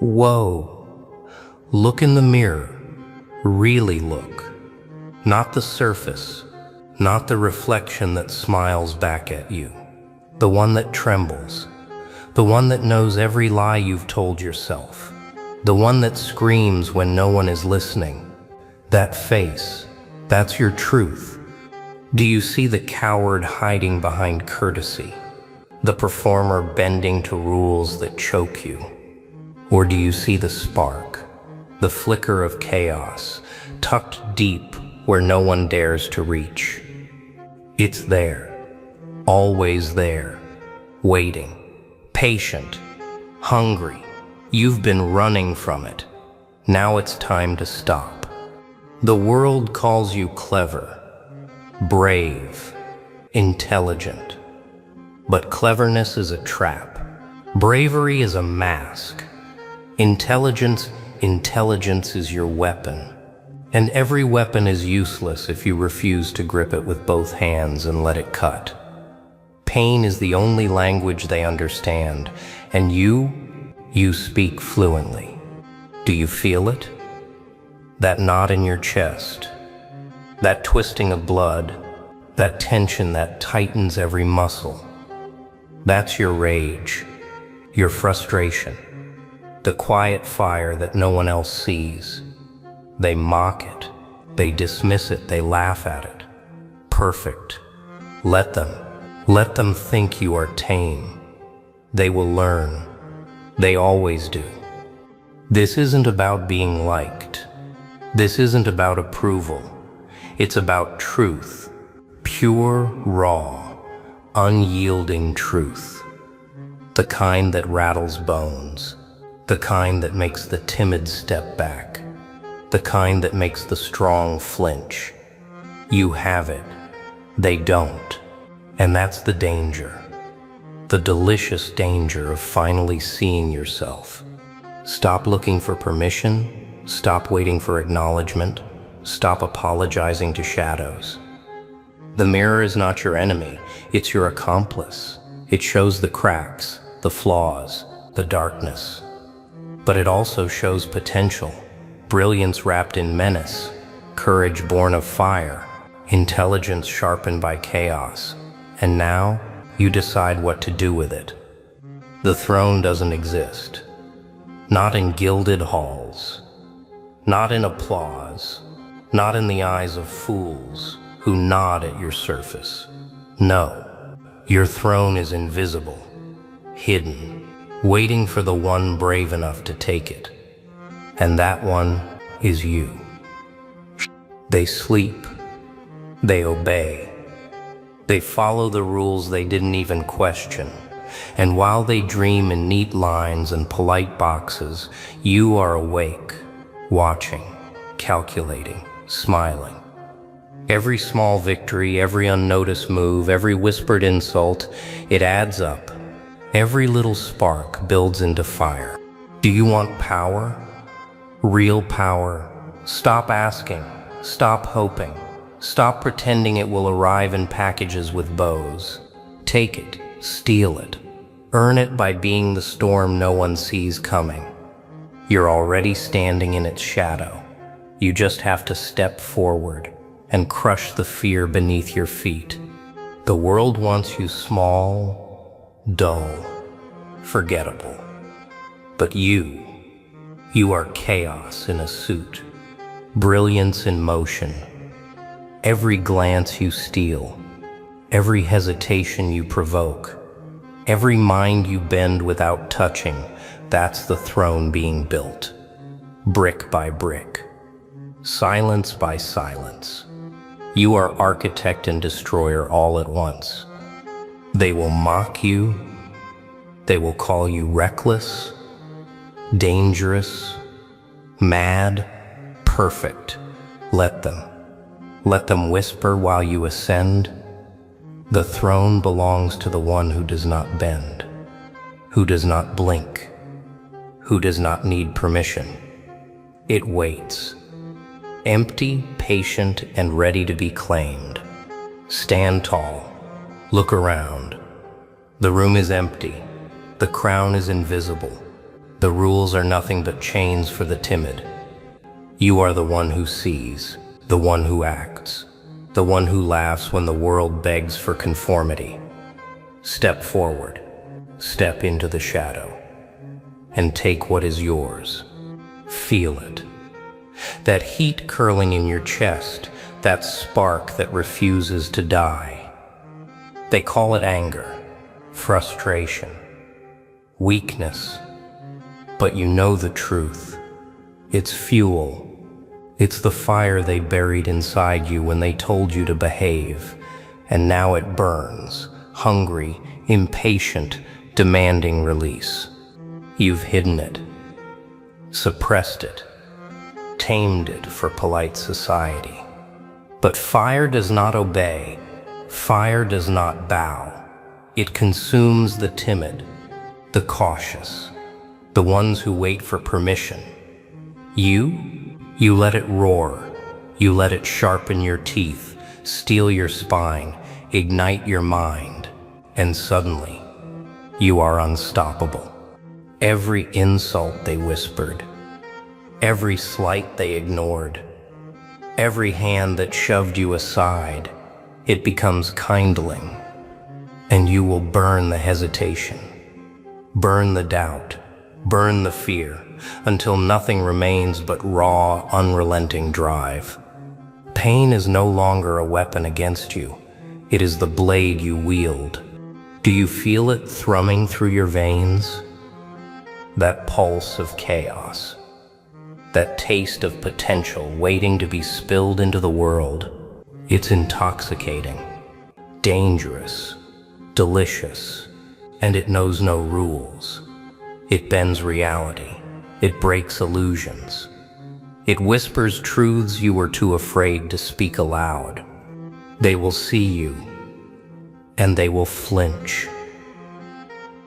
Whoa, look in the mirror. Really look. Not the surface, not the reflection that smiles back at you. The one that trembles. The one that knows every lie you've told yourself. The one that screams when no one is listening. That face, that's your truth. Do you see the coward hiding behind courtesy? The performer bending to rules that choke you? Or do you see the spark, the flicker of chaos, tucked deep where no one dares to reach? It's there, always there, waiting, patient, hungry. You've been running from it. Now it's time to stop. The world calls you clever, brave, intelligent. But cleverness is a trap. Bravery is a mask. Intelligence is your weapon. And every weapon is useless if you refuse to grip it with both hands and let it cut. Pain is the only language they understand, and you speak fluently. Do you feel it? That knot in your chest, that twisting of blood, that tension that tightens every muscle. That's your rage, your frustration, the quiet fire that no one else sees. They mock it, they dismiss it, they laugh at it. Perfect. Let them think you are tame. They will learn. They always do. This isn't about being liked. This isn't about approval. It's about truth, pure, raw, unyielding truth. The kind that rattles bones, the kind that makes the timid step back, the kind that makes the strong flinch. You have it, they don't, and that's the danger, the delicious danger of finally seeing yourself. Stop looking for permission, stop waiting for acknowledgement, stop apologizing to shadows. The mirror is not your enemy, it's your accomplice. It shows the cracks, the flaws, the darkness. But it also shows potential, brilliance wrapped in menace, courage born of fire, intelligence sharpened by chaos. And now, you decide what to do with it. The throne doesn't exist. Not in gilded halls, not in applause, not in the eyes of fools who nod at your surface. No, your throne is invisible, hidden, waiting for the one brave enough to take it. And that one is you. They sleep, they obey, they follow the rules they didn't even question. And while they dream in neat lines and polite boxes, you are awake, watching, calculating, smiling. Every small victory, every unnoticed move, every whispered insult, it adds up. Every little spark builds into fire. Do you want power? Real power? Stop asking. Stop hoping. Stop pretending it will arrive in packages with bows. Take it. Steal it. Earn it by being the storm no one sees coming. You're already standing in its shadow. You just have to step forward and crush the fear beneath your feet. The world wants you small, dull, forgettable. But you are chaos in a suit, brilliance in motion. Every glance you steal, every hesitation you provoke, every mind you bend without touching, that's the throne being built. Brick by brick, silence by silence. You are architect and destroyer all at once. They will mock you. They will call you reckless, dangerous, mad, perfect. Let them. Let them whisper while you ascend. The throne belongs to the one who does not bend, who does not blink, who does not need permission. It waits. Empty, patient, and ready to be claimed. Stand tall. Look around. The room is empty. The crown is invisible. The rules are nothing but chains for the timid. You are the one who sees, the one who acts, the one who laughs when the world begs for conformity. Step forward, step into the shadow, and take what is yours. Feel it. That heat curling in your chest, that spark that refuses to die. They call it anger, frustration, weakness. But you know the truth. It's fuel. It's the fire they buried inside you when they told you to behave. And now it burns, hungry, impatient, demanding release. You've hidden it, suppressed it, tamed it for polite society. But fire does not obey. Fire does not bow. It consumes the timid, the cautious, the ones who wait for permission. You let it roar. You let it sharpen your teeth, steel your spine, ignite your mind, and suddenly, you are unstoppable. Every insult they whispered, every slight they ignored, every hand that shoved you aside, it becomes kindling, and you will burn the hesitation, burn the doubt, burn the fear, until nothing remains but raw, unrelenting drive. Pain is no longer a weapon against you. It is the blade you wield. Do you feel it thrumming through your veins? That pulse of chaos, that taste of potential waiting to be spilled into the world. It's intoxicating, dangerous, delicious, and it knows no rules. It bends reality. It breaks illusions. It whispers truths you were too afraid to speak aloud. They will see you, and they will flinch.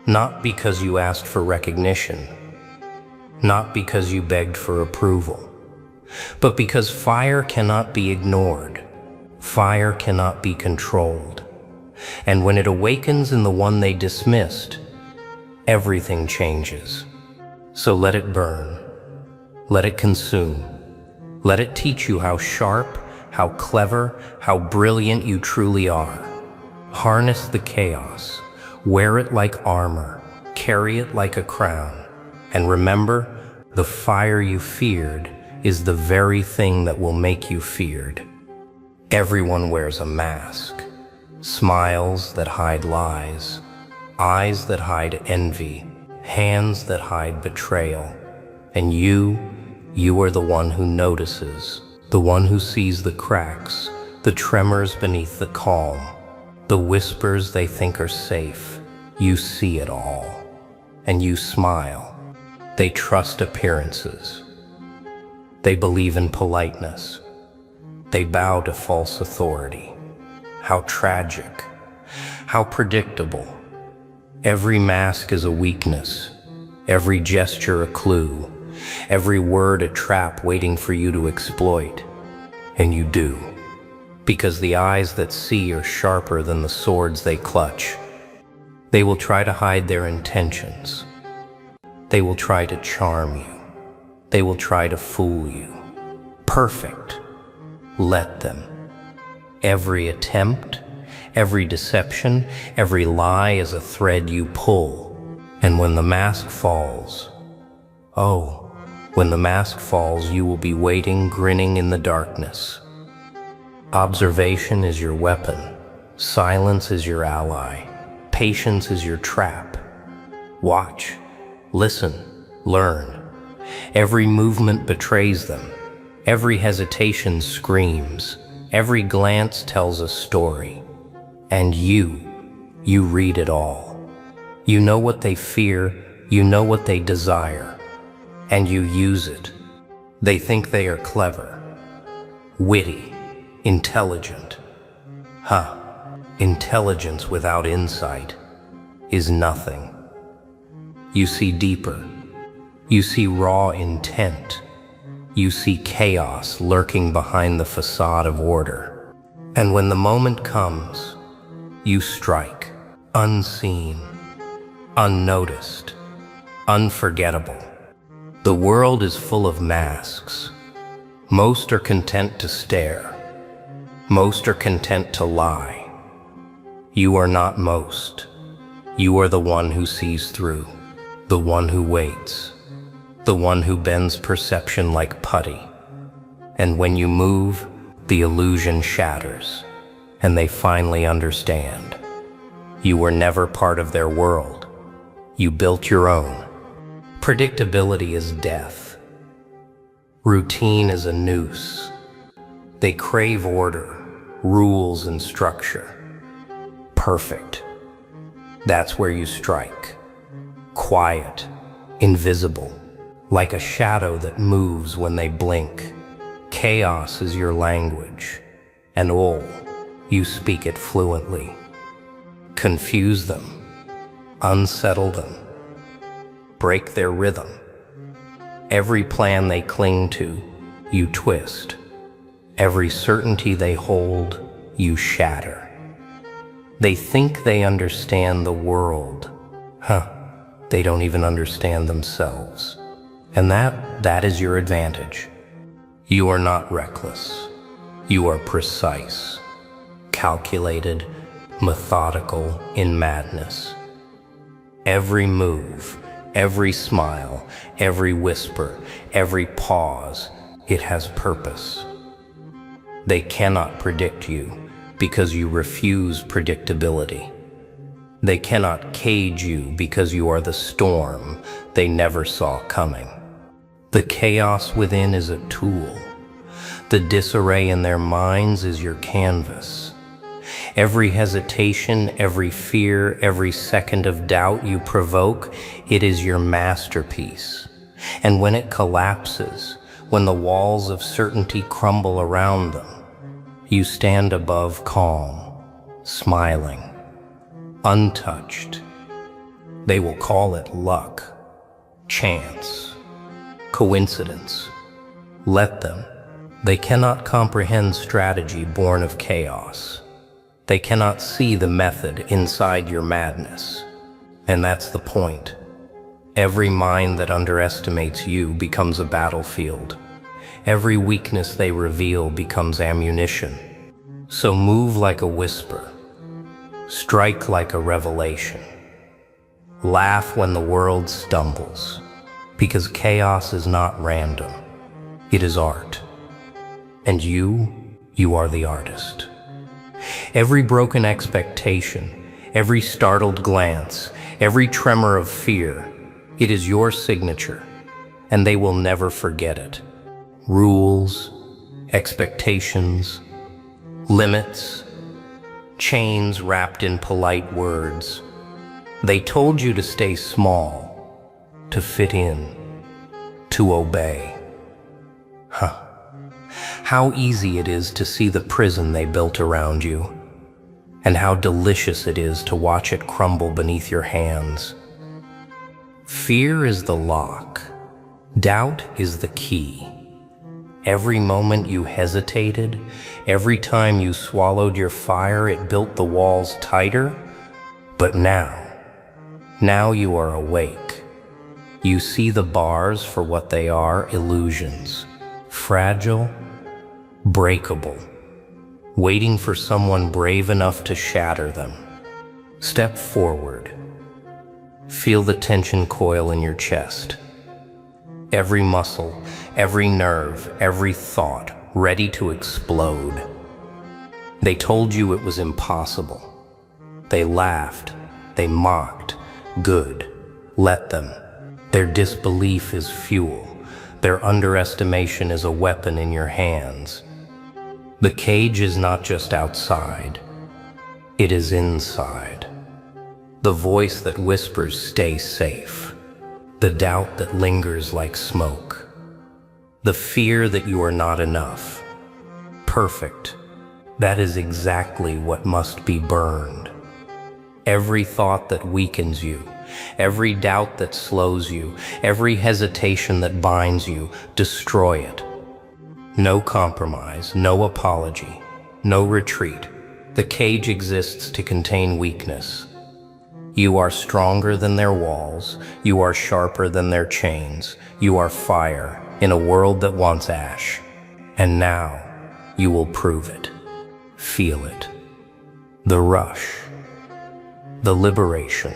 Not because you asked for recognition, not because you begged for approval, but because fire cannot be ignored. Fire cannot be controlled. And when it awakens in the one they dismissed, everything changes. So let it burn. Let it consume. Let it teach you how sharp, how clever, how brilliant you truly are. Harness the chaos. Wear it like armor. Carry it like a crown. And remember, the fire you feared is the very thing that will make you feared. Everyone wears a mask. Smiles that hide lies. Eyes that hide envy. Hands that hide betrayal. And you are the one who notices, the one who sees the cracks, the tremors beneath the calm, the whispers they think are safe. You see it all, and you smile. They trust appearances. They believe in politeness. They bow to false authority. How tragic, how predictable. Every mask is a weakness, every gesture a clue, every word a trap waiting for you to exploit. And you do, because the eyes that see are sharper than the swords they clutch. They will try to hide their intentions. They will try to charm you. They will try to fool you. Perfect. Let them. Every attempt, every deception, every lie is a thread you pull. And when the mask falls, when the mask falls, you will be waiting, grinning in the darkness. Observation is your weapon. Silence is your ally. Patience is your trap. Watch, listen, learn. Every movement betrays them. Every hesitation screams. Every glance tells a story. And you read it all. You know what they fear, you know what they desire, and you use it. They think they are clever, witty, intelligent. Intelligence without insight is nothing. You see deeper. You see raw intent. You see chaos lurking behind the facade of order. And when the moment comes, you strike, unseen, unnoticed, unforgettable. The world is full of masks. Most are content to stare. Most are content to lie. You are not most. You are the one who sees through, the one who waits, the one who bends perception like putty. And when you move, the illusion shatters, and they finally understand. You were never part of their world. You built your own. Predictability is death. Routine is a noose. They crave order, rules, and structure. Perfect. That's where you strike. Quiet, invisible, like a shadow that moves when they blink. Chaos is your language, and you speak it fluently. Confuse them, unsettle them, break their rhythm. Every plan they cling to, you twist. Every certainty they hold, you shatter. They think they understand the world. They don't even understand themselves. And that is your advantage. You are not reckless. You are precise, calculated, methodical in madness. Every move, every smile, every whisper, every pause, it has purpose. They cannot predict you because you refuse predictability. They cannot cage you because you are the storm they never saw coming. The chaos within is a tool. The disarray in their minds is your canvas. Every hesitation, every fear, every second of doubt you provoke, it is your masterpiece. And when it collapses, when the walls of certainty crumble around them, you stand above calm, smiling, untouched. They will call it luck, chance, coincidence. Let them. They cannot comprehend strategy born of chaos. They cannot see the method inside your madness. And that's the point. Every mind that underestimates you becomes a battlefield. Every weakness they reveal becomes ammunition. So move like a whisper. Strike like a revelation. Laugh when the world stumbles. Because chaos is not random. It is art. And you are the artist. Every broken expectation, every startled glance, every tremor of fear, it is your signature, and they will never forget it. Rules, expectations, limits, chains wrapped in polite words. They told you to stay small, to fit in, to obey. How easy it is to see the prison they built around you, and how delicious it is to watch it crumble beneath your hands. Fear is the lock. Doubt is the key. Every moment you hesitated, every time you swallowed your fire, it built the walls tighter. But now you are awake. You see the bars for what they are, illusions. Fragile, breakable, waiting for someone brave enough to shatter them. Step forward. Feel the tension coil in your chest. Every muscle, every nerve, every thought ready to explode. They told you it was impossible. They laughed, they mocked. Good. Let them. Their disbelief is fuel. Their underestimation is a weapon in your hands. The cage is not just outside, it is inside. The voice that whispers, "Stay safe." The doubt that lingers like smoke. The fear that you are not enough. Perfect. That is exactly what must be burned. Every thought that weakens you, every doubt that slows you, every hesitation that binds you, destroy it. No compromise, no apology, no retreat. The cage exists to contain weakness. You are stronger than their walls. You are sharper than their chains. You are fire in a world that wants ash. And now you will prove it. Feel it. The rush. The liberation.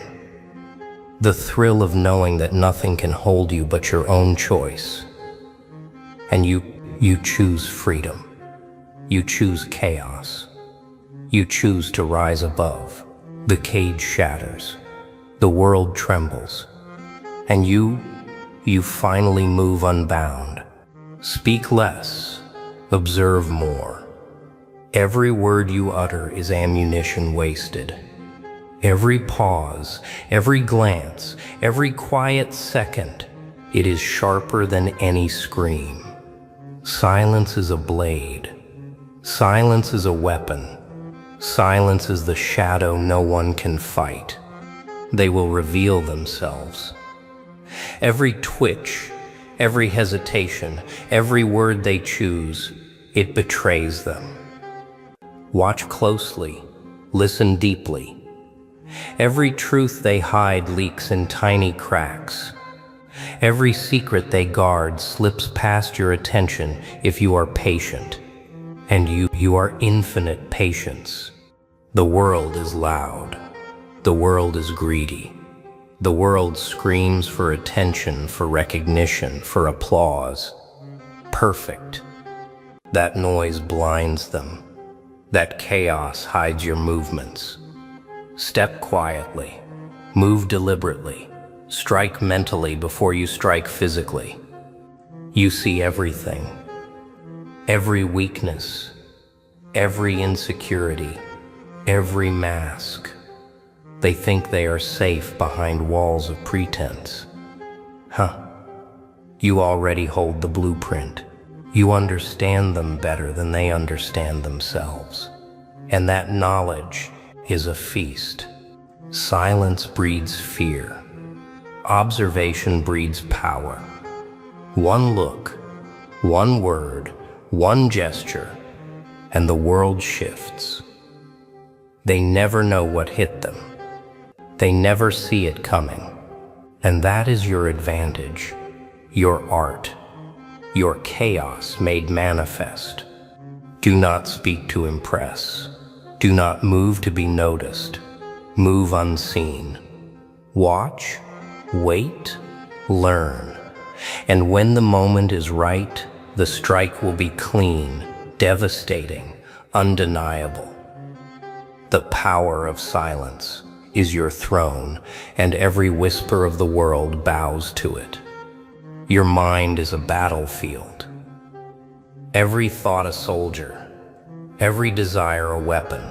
The thrill of knowing that nothing can hold you but your own choice. And you choose freedom. You choose chaos. You choose to rise above. The cage shatters. The world trembles. And you finally move unbound. Speak less. Observe more. Every word you utter is ammunition wasted. Every pause, every glance, every quiet second, it is sharper than any scream. Silence is a blade. Silence is a weapon. Silence is the shadow no one can fight. They will reveal themselves. Every twitch, every hesitation, every word they choose, it betrays them. Watch closely, listen deeply. Every truth they hide leaks in tiny cracks. Every secret they guard slips past your attention if you are patient. And you are infinite patience. The world is loud. The world is greedy. The world screams for attention, for recognition, for applause. Perfect. That noise blinds them. That chaos hides your movements. Step quietly. Move deliberately. Strike mentally before you strike physically. You see everything. Every weakness, every insecurity, every mask. They think they are safe behind walls of pretense. You already hold the blueprint. You understand them better than they understand themselves. And that knowledge is a feast. Silence breeds fear. Observation breeds power. One look, one word, one gesture, and the world shifts. They never know what hit them. They never see it coming. And that is your advantage, your art, your chaos made manifest. Do not speak to impress. Do not move to be noticed. Move unseen. Watch, wait, learn. And when the moment is right, the strike will be clean, devastating, undeniable. The power of silence is your throne, and every whisper of the world bows to it. Your mind is a battlefield. Every thought a soldier, every desire a weapon,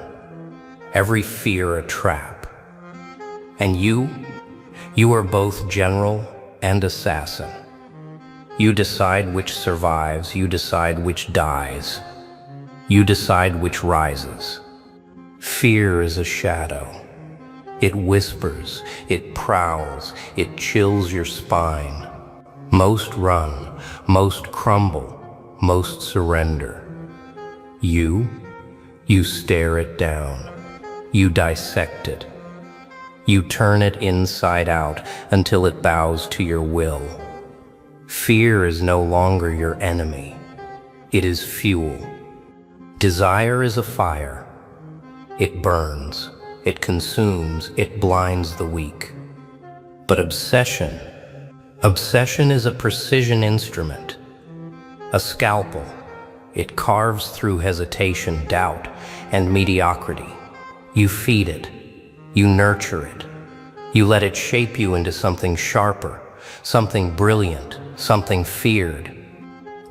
every fear a trap. And you are both general and assassin. You decide which survives, you decide which dies, you decide which rises. Fear is a shadow. It whispers, it prowls, it chills your spine. Most run, most crumble, most surrender. You stare it down. You dissect it. You turn it inside out until it bows to your will. Fear is no longer your enemy. It is fuel. Desire is a fire. It burns, it consumes, it blinds the weak. But obsession is a precision instrument, a scalpel. It carves through hesitation, doubt, and mediocrity. You feed it, you nurture it, you let it shape you into something sharper, something brilliant, something feared.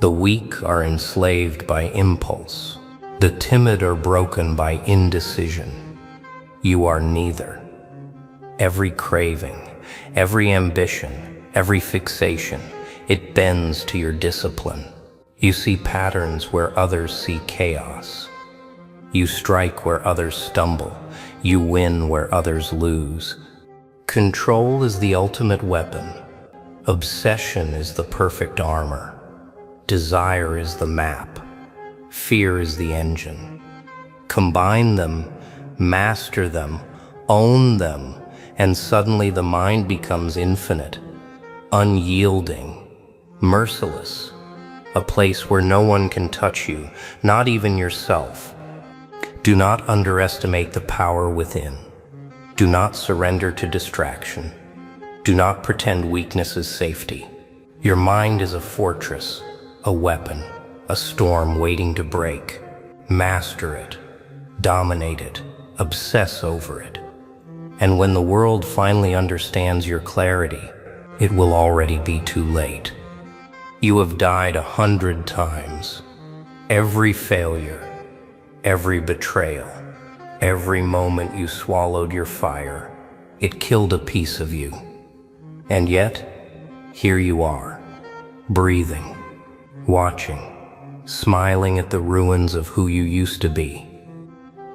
The weak are enslaved by impulse. The timid are broken by indecision. You are neither. Every craving, every ambition, every fixation, it bends to your discipline. You see patterns where others see chaos. You strike where others stumble. You win where others lose. Control is the ultimate weapon. Obsession is the perfect armor. Desire is the map. Fear is the engine. Combine them, master them, own them, and suddenly the mind becomes infinite, unyielding, merciless, a place where no one can touch you, not even yourself. Do not underestimate the power within. Do not surrender to distraction. Do not pretend weakness is safety. Your mind is a fortress, a weapon, a storm waiting to break. Master it, dominate it, obsess over it. And when the world finally understands your clarity, it will already be too late. You have died 100 times. Every failure, every betrayal, every moment you swallowed your fire, it killed a piece of you. And yet, here you are, breathing, watching, smiling at the ruins of who you used to be,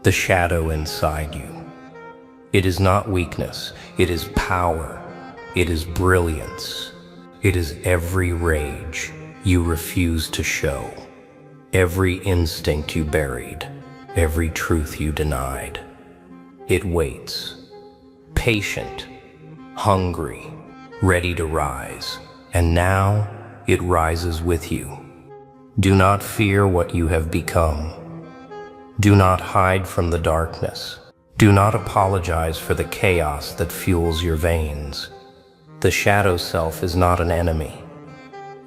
the shadow inside you. It is not weakness, it is power, it is brilliance, it is every rage you refuse to show, every instinct you buried, every truth you denied. It waits, patient, hungry, ready to rise, and now it rises with you. Do not fear what you have become. Do not hide from the darkness. Do not apologize for the chaos that fuels your veins. The shadow self is not an enemy.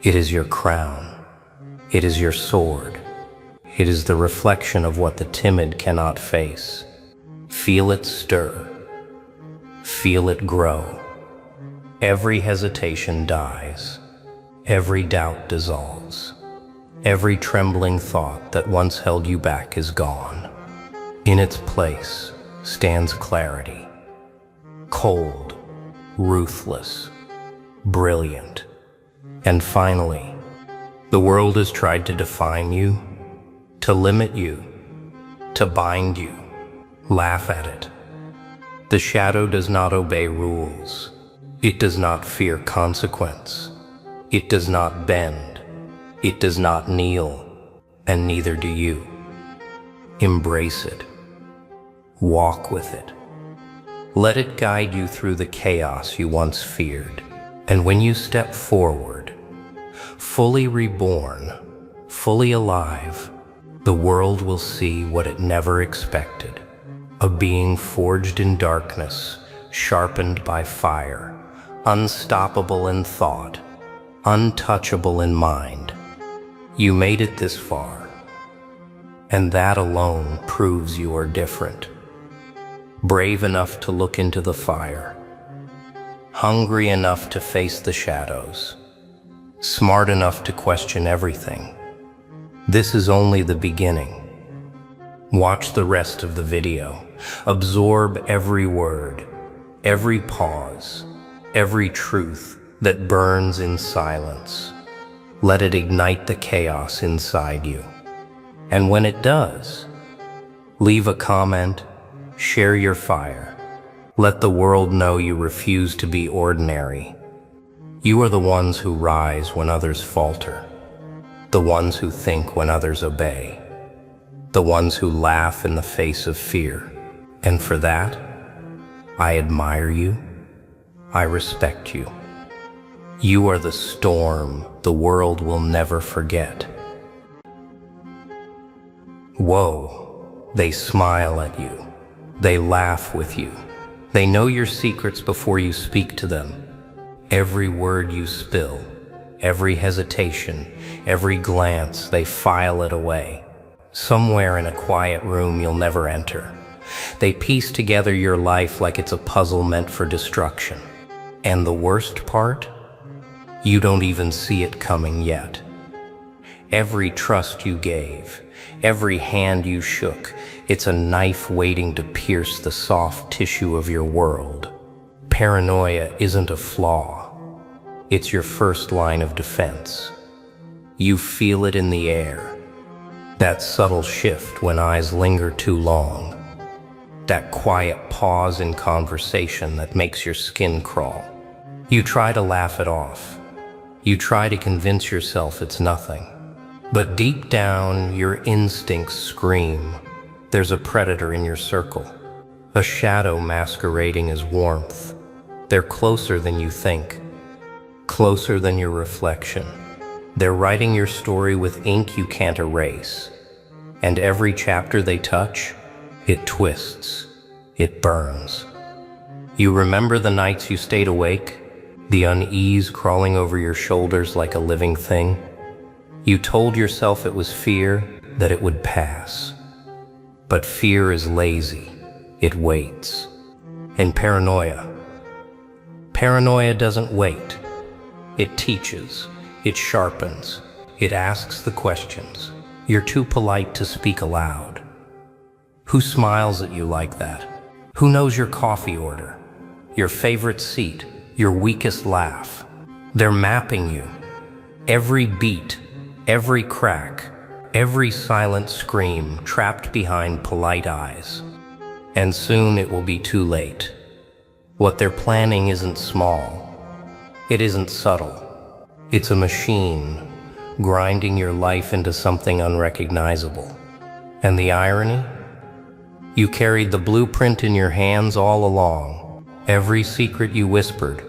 It is your crown. It is your sword. It is the reflection of what the timid cannot face. Feel it stir. Feel it grow. Every hesitation dies. Every doubt dissolves. Every trembling thought that once held you back is gone. In its place stands clarity. Cold, ruthless, brilliant. And finally, the world has tried to define you, to limit you, to bind you. Laugh at it. The shadow does not obey rules. It does not fear consequence. It does not bend. It does not kneel, and neither do you. Embrace it. Walk with it. Let it guide you through the chaos you once feared. And when you step forward, fully reborn, fully alive, the world will see what it never expected. A being forged in darkness, sharpened by fire, unstoppable in thought, untouchable in mind. You made it this far, and that alone proves you are different. Brave enough to look into the fire, hungry enough to face the shadows, smart enough to question everything. This is only the beginning. Watch the rest of the video. Absorb every word, every pause, every truth that burns in silence. Let it ignite the chaos inside you. And when it does, leave a comment, share your fire. Let the world know you refuse to be ordinary. You are the ones who rise when others falter, the ones who think when others obey, the ones who laugh in the face of fear. And for that, I admire you. I respect you. You are the storm the world will never forget. Whoa, they smile at you. They laugh with you. They know your secrets before you speak to them. Every word you spill, every hesitation, every glance, they file it away. Somewhere in a quiet room you'll never enter. They piece together your life like it's a puzzle meant for destruction. And the worst part? You don't even see it coming yet. Every trust you gave, every hand you shook, it's a knife waiting to pierce the soft tissue of your world. Paranoia isn't a flaw. It's your first line of defense. You feel it in the air. That subtle shift when eyes linger too long. That quiet pause in conversation that makes your skin crawl. You try to laugh it off. You try to convince yourself it's nothing. But deep down, your instincts scream. There's a predator in your circle. a shadow masquerading as warmth. They're closer than you think, closer than your reflection. They're writing your story with ink you can't erase. And every chapter they touch, it twists, it burns. You remember the nights you stayed awake, the unease crawling over your shoulders like a living thing? You told yourself it was fear, that it would pass. But fear is lazy, it waits. And paranoia doesn't wait. It teaches, it sharpens, it asks the questions. You're too polite to speak aloud. Who smiles at you like that? Who knows your coffee order, your favorite seat, your weakest laugh? They're mapping you. Every beat, every crack, every silent scream trapped behind polite eyes. And soon it will be too late. What they're planning isn't small. It isn't subtle. It's a machine, grinding your life into something unrecognizable. And the irony? You carried the blueprint in your hands all along. Every secret you whispered,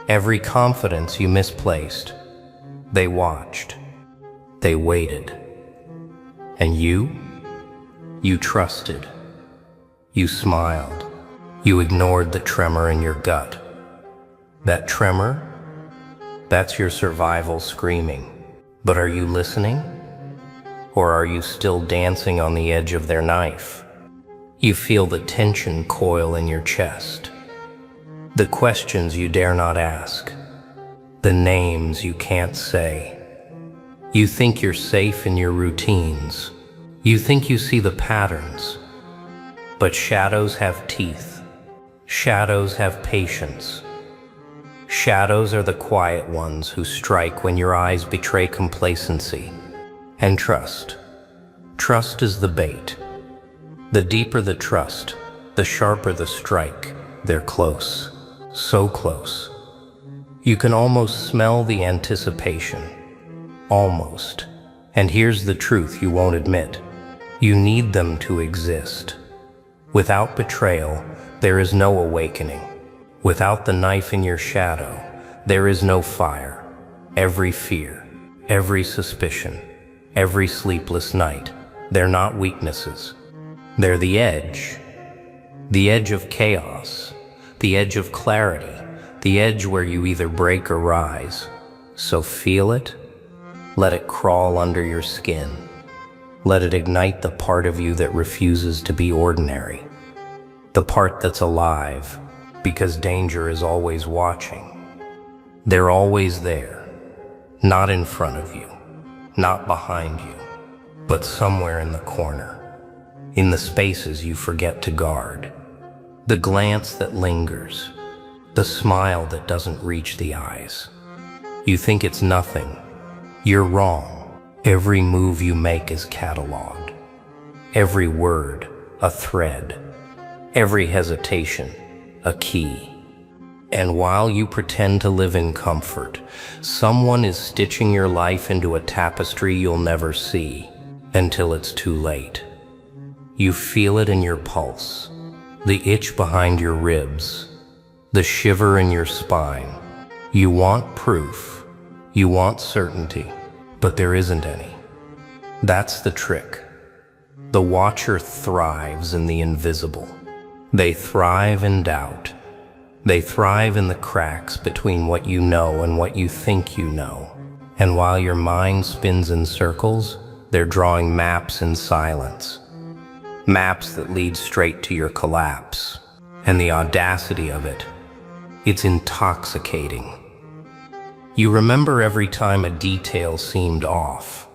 every confidence you misplaced. They watched. They waited. And you trusted. You smiled. You ignored the tremor in your gut. That tremor? That's your survival screaming. But are you listening? Or are you still dancing on the edge of their knife? You feel the tension coil in your chest. The questions you dare not ask. The names you can't say. You think you're safe in your routines. You think you see the patterns. But shadows have teeth. Shadows have patience. Shadows are the quiet ones who strike when your eyes betray complacency. And trust. Trust is the bait. The deeper the trust, the sharper the strike. They're close. So close. You can almost smell the anticipation. Almost. And here's the truth you won't admit. You need them to exist. Without betrayal, there is no awakening. Without the knife in your shadow, there is no fire. Every fear, every suspicion, every sleepless night, they're not weaknesses. They're the edge of chaos, the edge of clarity, the edge where you either break or rise. So feel it, let it crawl under your skin. Let it ignite the part of you that refuses to be ordinary. The part that's alive, because danger is always watching. They're always there, not in front of you, not behind you, but somewhere in the corner, in the spaces you forget to guard. The glance that lingers, the smile that doesn't reach the eyes. You think it's nothing. You're wrong. Every move you make is cataloged. Every word, a thread. Every hesitation, a key. And while you pretend to live in comfort, someone is stitching your life into a tapestry you'll never see until it's too late. You feel it in your pulse, the itch behind your ribs, the shiver in your spine. You want proof, you want certainty, but there isn't any. That's the trick. The watcher thrives in the invisible. They thrive in doubt. They thrive in the cracks between what you know and what you think you know. And while your mind spins in circles, they're drawing maps in silence. Maps that lead straight to your collapse. And the audacity of it, it's intoxicating. You remember every time a detail seemed off.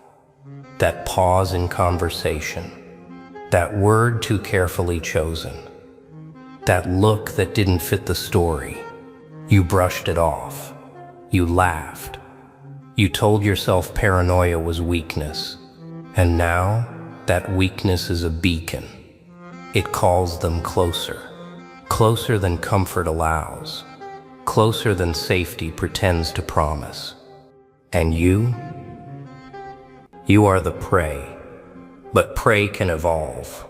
That pause in conversation. That word too carefully chosen. That look that didn't fit the story. You brushed it off. You laughed. You told yourself paranoia was weakness. And now, that weakness is a beacon. It calls them closer. Closer than comfort allows. Closer than safety pretends to promise. And you are the prey. But prey can evolve.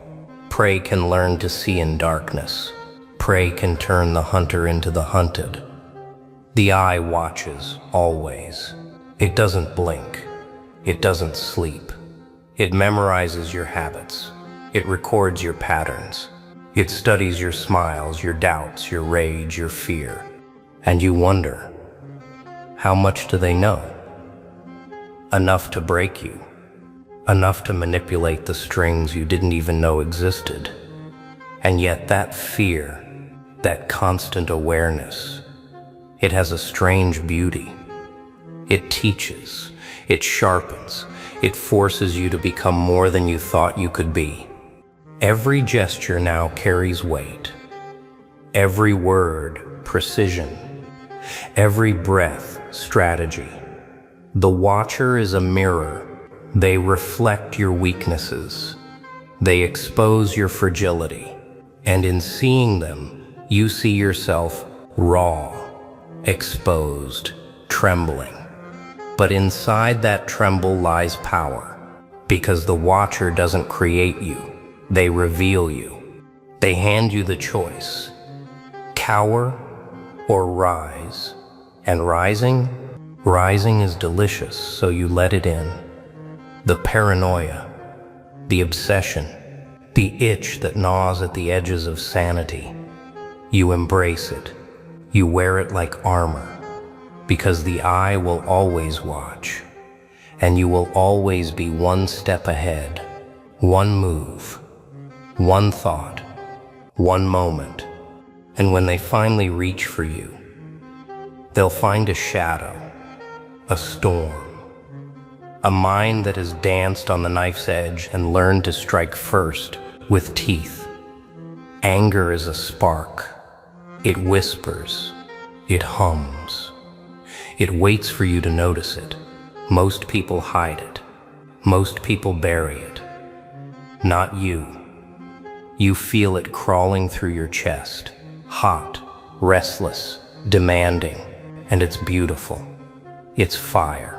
Prey can learn to see in darkness. Prey can turn the hunter into the hunted. The eye watches, always. It doesn't blink. It doesn't sleep. It memorizes your habits. It records your patterns. It studies your smiles, your doubts, your rage, your fear. And you wonder, how much do they know? Enough to break you. Enough to manipulate the strings you didn't even know existed. And yet that fear, that constant awareness, it has a strange beauty. It teaches, it sharpens, it forces you to become more than you thought you could be. Every gesture now carries weight. Every word, precision. Every breath, strategy. The watcher is a mirror. They reflect your weaknesses. They expose your fragility. And in seeing them, you see yourself raw, exposed, trembling. But inside that tremble lies power, because the watcher doesn't create you, they reveal you. They hand you the choice, cower or rise. And rising is delicious, so you let it in. The paranoia, the obsession, the itch that gnaws at the edges of sanity. You embrace it. You wear it like armor, because the eye will always watch, and you will always be one step ahead, one move, one thought, one moment. And when they finally reach for you, they'll find a shadow, a storm, a mind that has danced on the knife's edge and learned to strike first with teeth. Anger is a spark. It whispers. It hums. It waits for you to notice it. Most people hide it. Most people bury it. Not you. You feel it crawling through your chest, hot, restless, demanding, and it's beautiful. It's fire.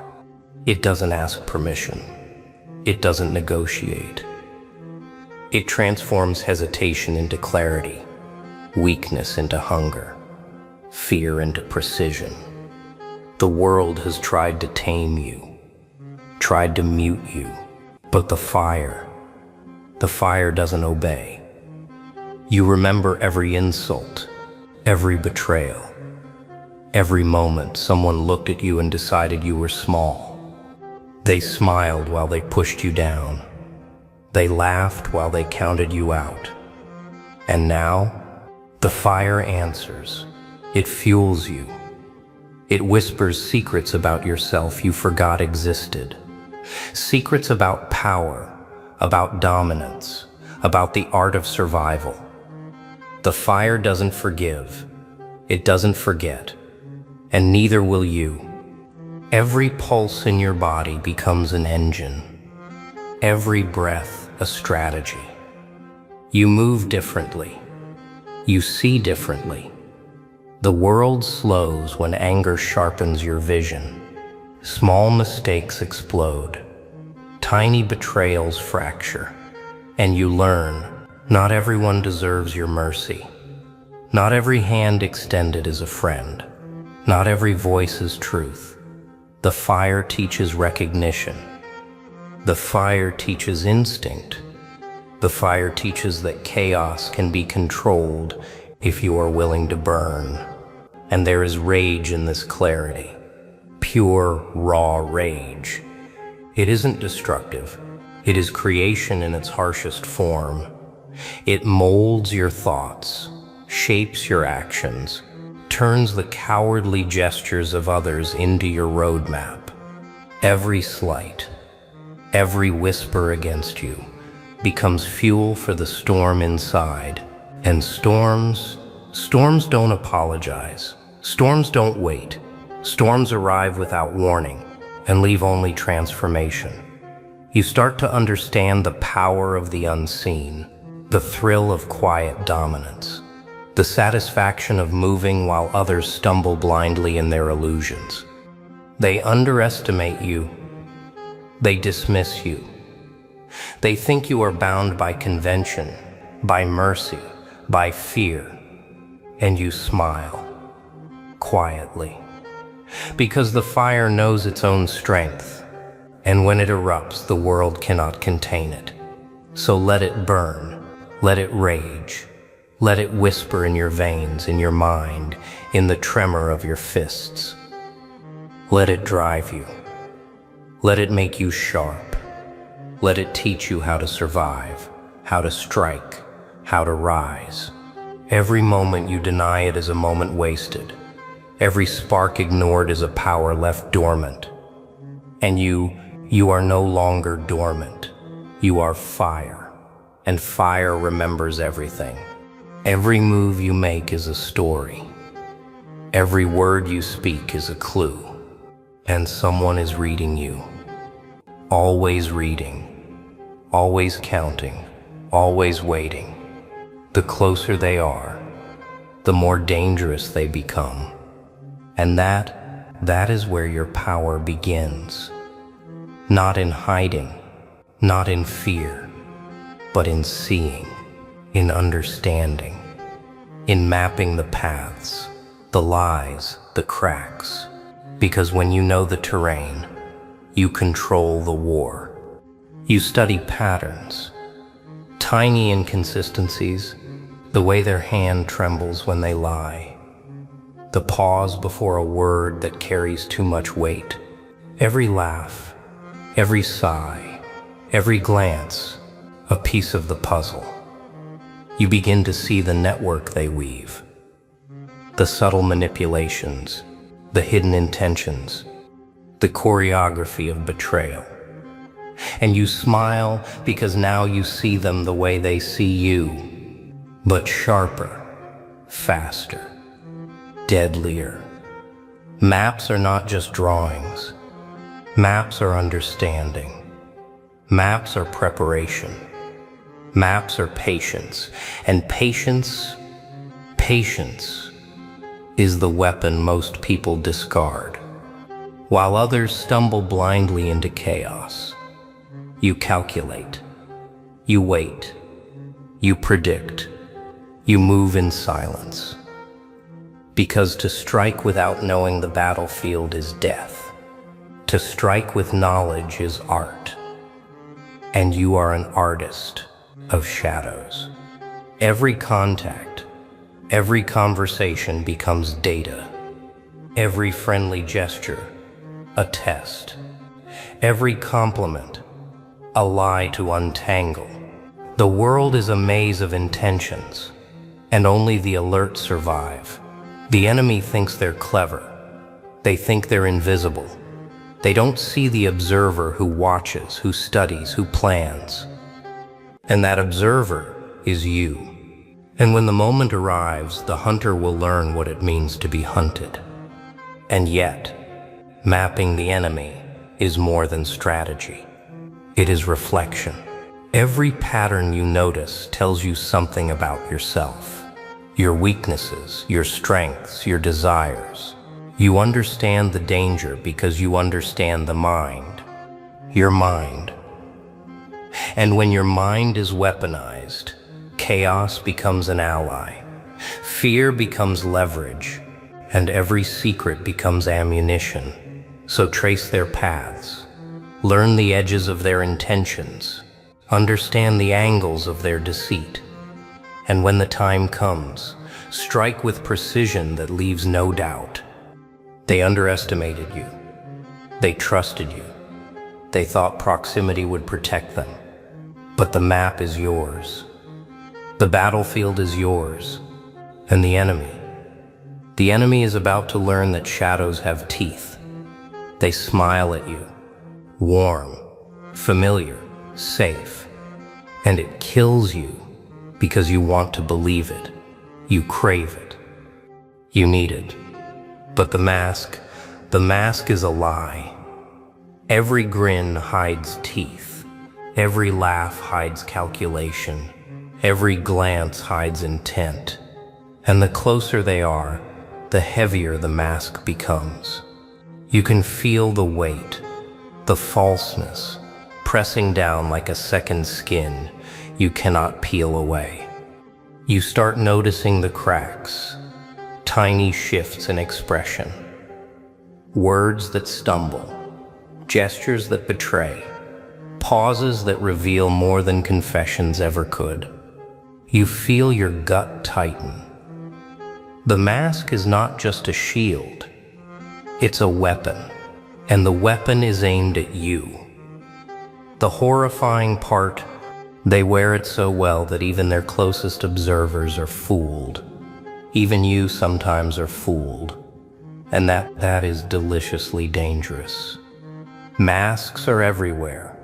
It doesn't ask permission. It doesn't negotiate. It transforms hesitation into clarity, weakness into hunger, fear into precision. The world has tried to tame you, tried to mute you, but the fire doesn't obey. You remember every insult, every betrayal, every moment someone looked at you and decided you were small. They smiled while they pushed you down. They laughed while they counted you out. And now, the fire answers. It fuels you. It whispers secrets about yourself you forgot existed. Secrets about power, about dominance, about the art of survival. The fire doesn't forgive. It doesn't forget. And neither will you. Every pulse in your body becomes an engine. Every breath a strategy. You move differently. You see differently. The world slows when anger sharpens your vision. Small mistakes explode. Tiny betrayals fracture. And you learn, not everyone deserves your mercy. Not every hand extended is a friend. Not every voice is truth. The fire teaches recognition. The fire teaches instinct. The fire teaches that chaos can be controlled if you are willing to burn. And there is rage in this clarity. Pure, raw rage. It isn't destructive. It is creation in its harshest form. It molds your thoughts, shapes your actions, turns the cowardly gestures of others into your roadmap. Every slight, every whisper against you becomes fuel for the storm inside. And storms don't apologize. Storms don't wait. Storms arrive without warning and leave only transformation. You start to understand the power of the unseen, the thrill of quiet dominance, the satisfaction of moving while others stumble blindly in their illusions. They underestimate you. They dismiss you. They think you are bound by convention, by mercy, by fear, and you smile, quietly. Because the fire knows its own strength, and when it erupts, the world cannot contain it. So let it burn, let it rage, let it whisper in your veins, in your mind, in the tremor of your fists. Let it drive you. Let it make you sharp. Let it teach you how to survive, how to strike, how to rise. Every moment you deny it is a moment wasted. Every spark ignored is a power left dormant. And you are no longer dormant. You are fire, and fire remembers everything. Every move you make is a story. Every word you speak is a clue. And someone is reading you. Always reading, always counting, always waiting. The closer they are, the more dangerous they become. And that is where your power begins. Not in hiding, not in fear, but in seeing, in understanding, in mapping the paths, the lies, the cracks. Because when you know the terrain, you control the war. You study patterns, tiny inconsistencies, the way their hand trembles when they lie, the pause before a word that carries too much weight, every laugh, every sigh, every glance, a piece of the puzzle. You begin to see the network they weave, the subtle manipulations, the hidden intentions, the choreography of betrayal. And you smile because now you see them the way they see you, but sharper, faster, deadlier. Maps are not just drawings. Maps are understanding. Maps are preparation. Maps are patience. And patience is the weapon most people discard. While others stumble blindly into chaos, you calculate, you wait, you predict, you move in silence. Because to strike without knowing the battlefield is death. To strike with knowledge is art. And you are an artist of shadows. Every contact, every conversation becomes data. Every friendly gesture, a test. Every compliment, a lie to untangle. The world is a maze of intentions, and only the alert survive. The enemy thinks they're clever. They think they're invisible. They don't see the observer who watches, who studies, who plans. And that observer is you. And when the moment arrives, the hunter will learn what it means to be hunted. And yet, mapping the enemy is more than strategy. It is reflection. Every pattern you notice tells you something about yourself. Your weaknesses, your strengths, your desires. You understand the danger because you understand the mind. Your mind. And when your mind is weaponized, chaos becomes an ally. Fear becomes leverage, and every secret becomes ammunition. So trace their paths. Learn the edges of their intentions. Understand the angles of their deceit. And when the time comes, strike with precision that leaves no doubt. They underestimated you. They trusted you. They thought proximity would protect them. But the map is yours. The battlefield is yours. And the enemy is about to learn that shadows have teeth. They smile at you, warm, familiar, safe. And it kills you because you want to believe it. You crave it. You need it. But the mask is a lie. Every grin hides teeth. Every laugh hides calculation. Every glance hides intent. And the closer they are, the heavier the mask becomes. You can feel the weight, the falseness, pressing down like a second skin you cannot peel away. You start noticing the cracks, tiny shifts in expression, words that stumble, gestures that betray, pauses that reveal more than confessions ever could. You feel your gut tighten. The mask is not just a shield, it's a weapon, and the weapon is aimed at you. The horrifying part, they wear it so well that even their closest observers are fooled. Even you sometimes are fooled, and that is deliciously dangerous. Masks are everywhere.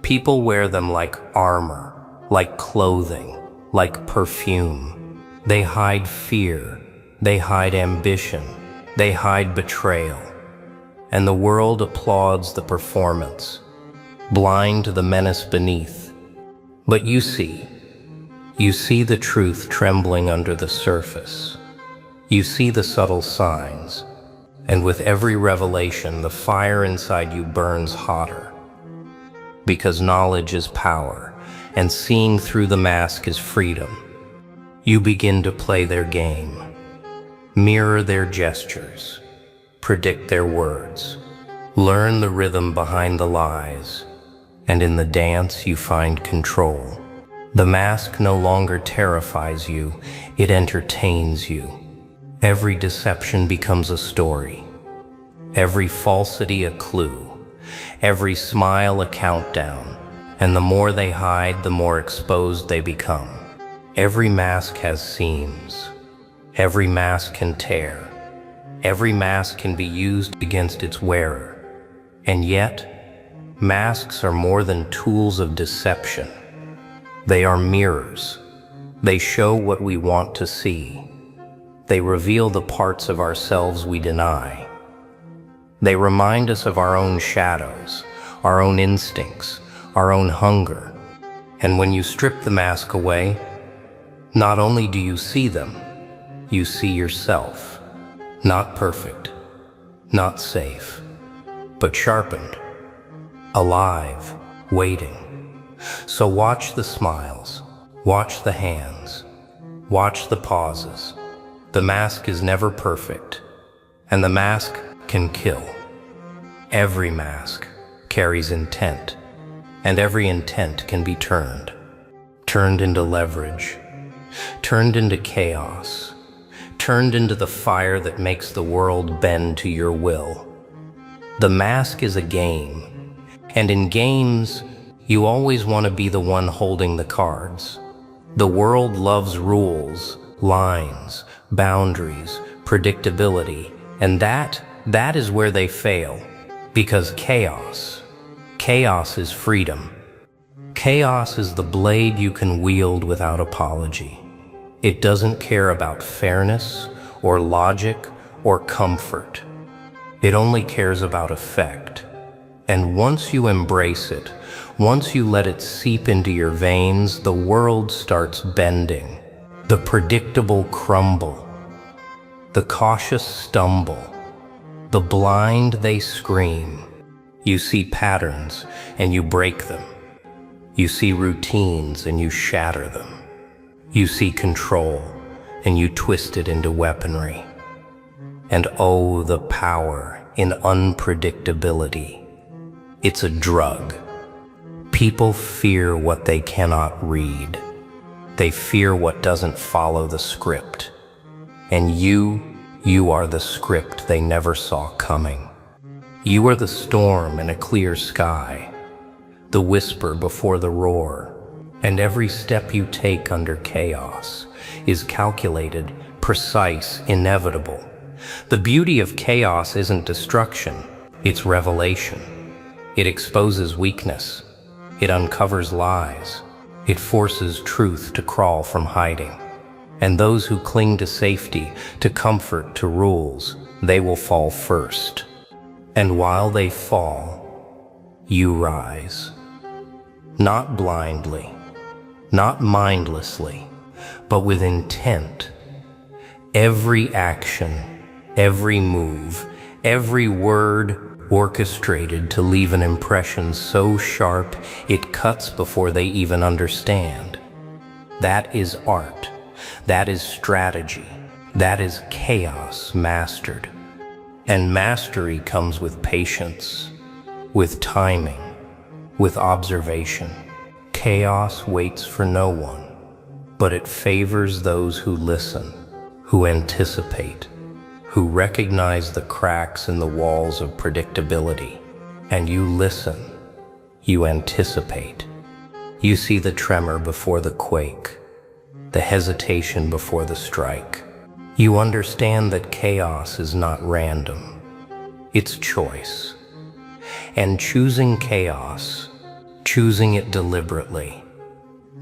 People wear them like armor, like clothing, like perfume. They hide fear, they hide ambition, they hide betrayal. And the world applauds the performance, blind to the menace beneath. But you see the truth trembling under the surface. You see the subtle signs, and with every revelation, the fire inside you burns hotter. Because knowledge is power, and seeing through the mask is freedom. You begin to play their game, mirror their gestures, predict their words, learn the rhythm behind the lies, and in the dance you find control. The mask no longer terrifies you, it entertains you. Every deception becomes a story, every falsity a clue, every smile a countdown, and the more they hide, the more exposed they become. Every mask has seams, every mask can tear, every mask can be used against its wearer. And yet, masks are more than tools of deception. They are mirrors. They show what we want to see. They reveal the parts of ourselves we deny. They remind us of our own shadows, our own instincts, our own hunger. And when you strip the mask away, not only do you see them, you see yourself. Not perfect, not safe, but sharpened, alive, waiting. So watch the smiles, watch the hands, watch the pauses. The mask is never perfect, and the mask can kill. Every mask carries intent, and every intent can be turned into leverage, turned into chaos, turned into the fire that makes the world bend to your will. The mask is a game, and in games, you always want to be the one holding the cards. The world loves rules, lines, boundaries, predictability, and that is where they fail. Because chaos is freedom. Chaos is the blade you can wield without apology. It doesn't care about fairness or logic or comfort. It only cares about effect. And once you embrace it, once you let it seep into your veins, the world starts bending. The predictable crumble. The cautious stumble. The blind, they scream. You see patterns and you break them. You see routines and you shatter them. You see control and you twist it into weaponry. And oh, the power in unpredictability. It's a drug. People fear what they cannot read. They fear what doesn't follow the script. And you are the script they never saw coming. You are the storm in a clear sky, the whisper before the roar, and every step you take under chaos is calculated, precise, inevitable. The beauty of chaos isn't destruction, it's revelation. It exposes weakness. It uncovers lies. It forces truth to crawl from hiding. And those who cling to safety, to comfort, to rules, they will fall first. And while they fall, you rise. Not blindly, not mindlessly, but with intent. Every action, every move, every word orchestrated to leave an impression so sharp it cuts before they even understand. That is art. That is strategy. That is chaos mastered. And mastery comes with patience, with timing, with observation. Chaos waits for no one, but it favors those who listen, who anticipate, who recognize the cracks in the walls of predictability. And you listen, you anticipate. You see the tremor before the quake, the hesitation before the strike. You understand that chaos is not random, it's choice. And choosing chaos, choosing it deliberately,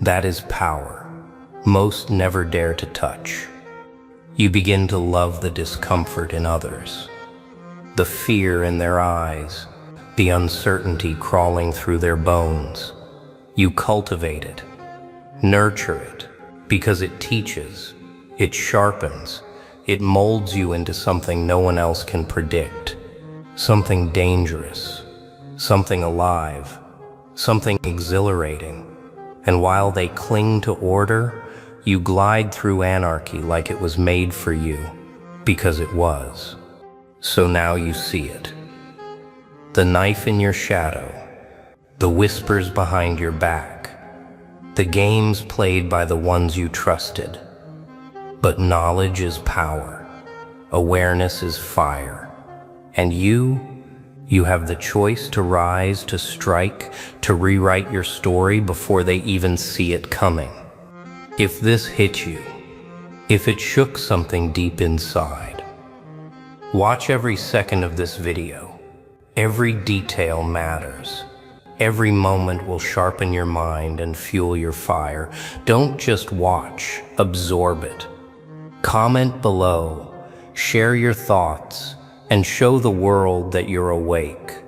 that is power most never dare to touch. You begin to love the discomfort in others, the fear in their eyes, the uncertainty crawling through their bones. You cultivate it, nurture it, because it teaches, it sharpens, it molds you into something no one else can predict, something dangerous, something alive, something exhilarating. And while they cling to order, you glide through anarchy like it was made for you, because it was. So now you see it. The knife in your shadow, the whispers behind your back, the games played by the ones you trusted. But knowledge is power, awareness is fire, and you have the choice to rise, to strike, to rewrite your story before they even see it coming. If this hit you, if it shook something deep inside, watch every second of this video. Every detail matters. Every moment will sharpen your mind and fuel your fire. Don't just watch, absorb it. Comment below, share your thoughts, and show the world that you're awake.